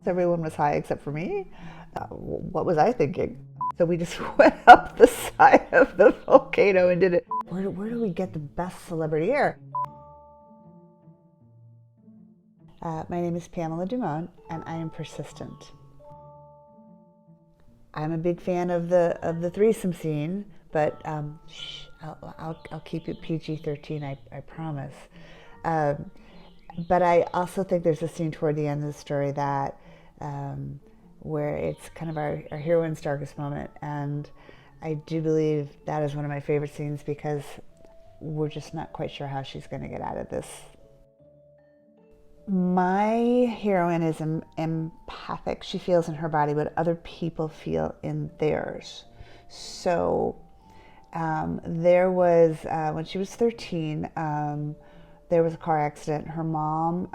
Everyone was high except for me. What was I thinking? So we just went up the side of the volcano and did it. Where do we get the best celebrity air? My name is Pamela DuMond, and I am persistent. I'm a big fan of the threesome scene, but I'll keep it PG-13. I promise. But I also think there's a scene toward the end of the story that where it's kind of our heroine's darkest moment, and I do believe that is one of my favorite scenes because we're just not quite sure how she's going to get out of this. My heroine is empathic. She feels in her body what other people feel in theirs. So there was, when she was 13, there was a car accident. Her mom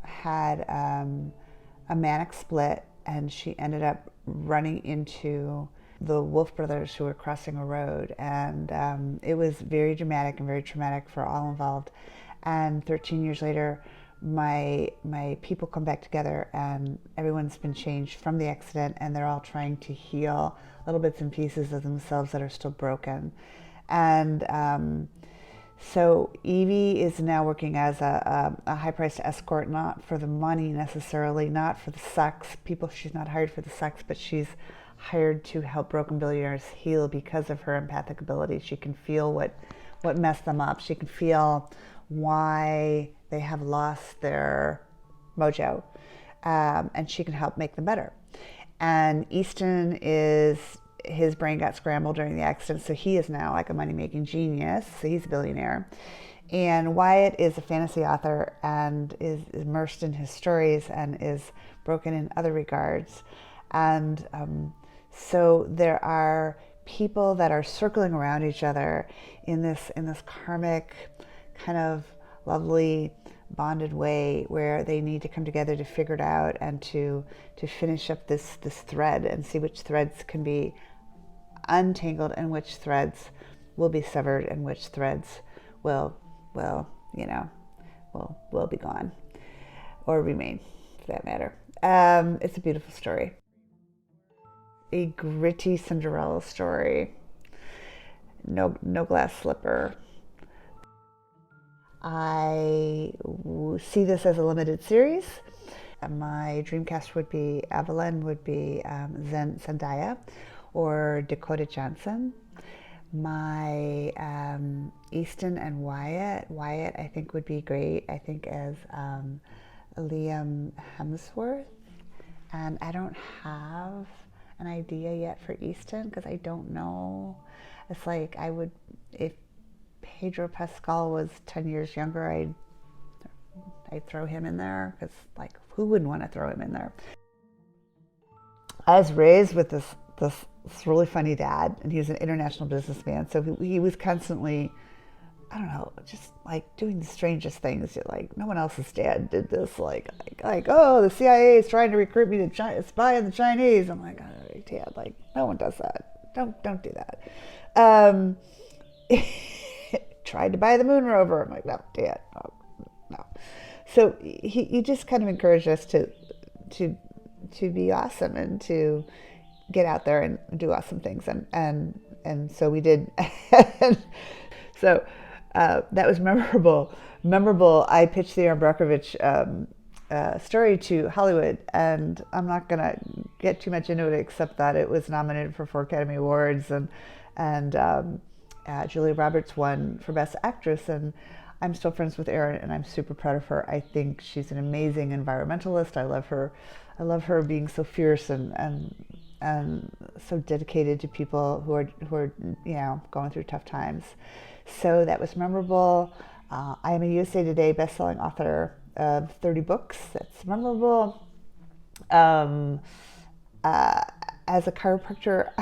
had a manic split, and she ended up running into the Wolf brothers who were crossing a road. And it was very dramatic and very traumatic for all involved. And 13 years later, my people come back together, and everyone's been changed from the accident, and they're all trying to heal little bits and pieces of themselves that are still broken. And so Evie is now working as a high-priced escort, not for the money necessarily, not for the sex. She's not hired for the sex, but she's hired to help broken billionaires heal because of her empathic ability. She can feel what messed them up. She can feel why they have lost their mojo, and she can help make them better. And Easton his brain got scrambled during the accident, so he is now like a money-making genius, so he's a billionaire. And Wyatt is a fantasy author and is immersed in his stories and is broken in other regards. And so there are people that are circling around each other in this karmic kind of lovely bonded way where they need to come together to figure it out and to finish up this thread and see which threads can be untangled and which threads will be severed and which threads will be gone or remain, for that matter. It's a beautiful story. A gritty Cinderella story. No glass slipper. I see this as a limited series. My dream cast would be Evelyn, would be Zendaya, or Dakota Johnson. My Easton and Wyatt I think would be great. I think as Liam Hemsworth. And I don't have an idea yet for Easton because I don't know. It's like if Pedro Pascal was 10 years younger, I'd throw him in there because, like, who wouldn't want to throw him in there? I was raised with this really funny dad, and he was an international businessman, so he was constantly, I don't know, just like doing the strangest things. Like, no one else's dad did this. Like oh, the CIA is trying to recruit me to spy on the Chinese. I'm like, oh, Dad, like, no one does that. Don't do that. Tried to buy the moon rover. I'm like, no, Dad, no. So he just kind of encouraged us to be awesome and to get out there and do awesome things, and so we did. So that was memorable. I pitched the Aaron Brockovich story to Hollywood, and I'm not gonna get too much into it except that it was nominated for 4 Academy Awards, and Julia Roberts won for Best Actress, and I'm still friends with Erin, and I'm super proud of her. I think she's an amazing environmentalist. I love her being so fierce and so dedicated to people who are going through tough times. So that was memorable. I am a USA Today bestselling author of 30 books. That's memorable. As a chiropractor,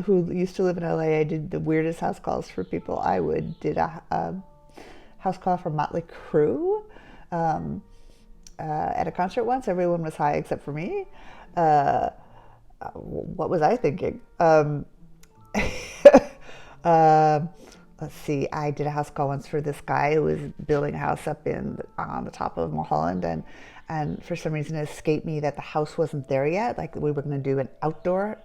who used to live in LA, I did the weirdest house calls for people. Did a house call for Motley Crue at a concert once. Everyone was high except for me. What was I thinking? let's see, I did a house call once for this guy who was building a house up on the top of Mulholland, and for some reason it escaped me that the house wasn't there yet. Like we were going to do an outdoor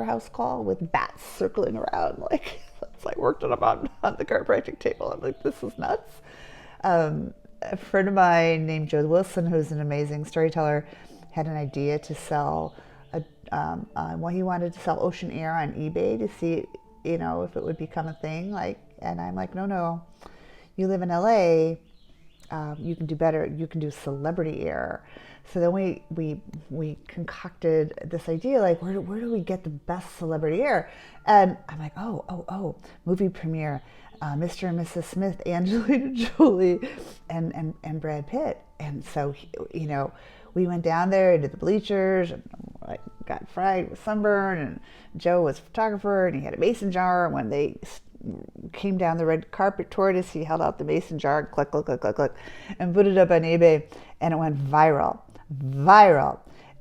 house call with bats circling around. Like it's like worked on the chiropractic table. I'm like, this is nuts. A friend of mine named Joe Wilson, who's an amazing storyteller, had an idea to sell he wanted to sell ocean air on eBay to see, if it would become a thing. And I'm like, no, you live in LA, you can do better. You can do celebrity air. So then we concocted this idea, like where do we get the best celebrity air? And I'm like, oh, movie premiere, Mr. and Mrs. Smith, Angelina Jolie, and Brad Pitt. And so we went down there into the bleachers and got fried with sunburn, and Joe was a photographer and he had a mason jar, and when they came down the red carpet toward us, he held out the mason jar, click, click, click, click, click, and put it up on eBay, and it went viral,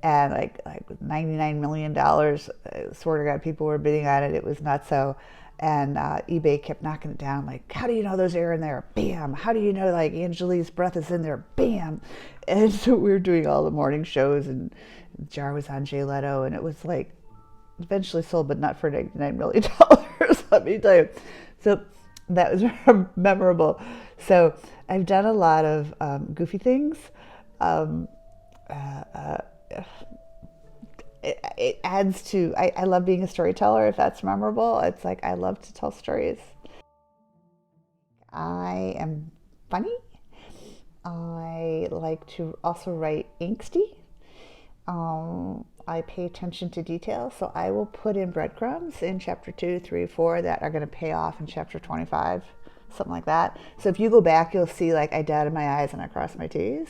and like $99 million. Swear to God, people were bidding on it. It was nuts. So, and eBay kept knocking it down. Like, how do you know there's air in there? Bam. How do you know like Angelina's breath is in there? Bam. And so we were doing all the morning shows, and the jar was on Jay Leno, and it was like eventually sold, but not for $99 million. Let me tell you. So that was memorable. So I've done a lot of goofy things. It adds to, I love being a storyteller. If that's memorable, it's like I love to tell stories. I am funny. I like to also write angsty. I pay attention to detail, so I will put in breadcrumbs in chapter 2, 3, 4 that are going to pay off in chapter 25, something like that. So if you go back, you'll see like I dotted my I's and I crossed my T's.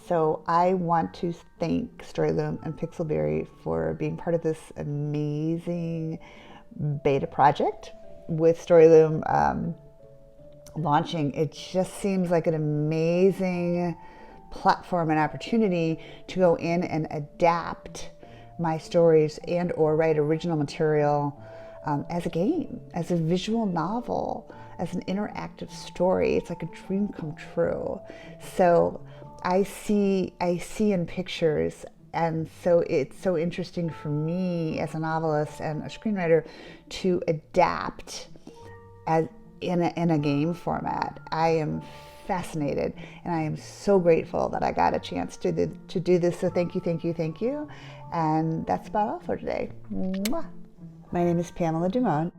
So I want to thank StoryLoom and Pixelberry for being part of this amazing beta project with StoryLoom launching. It just seems like an amazing platform and opportunity to go in and adapt my stories and or write original material as a game, as a visual novel, as an interactive story. It's like a dream come true. So I see in pictures, and so it's so interesting for me as a novelist and a screenwriter to adapt as in a game format. I am fascinated, and I am so grateful that I got a chance to do this. So thank you. And that's about all for today. Mwah. My name is Pamela DuMond.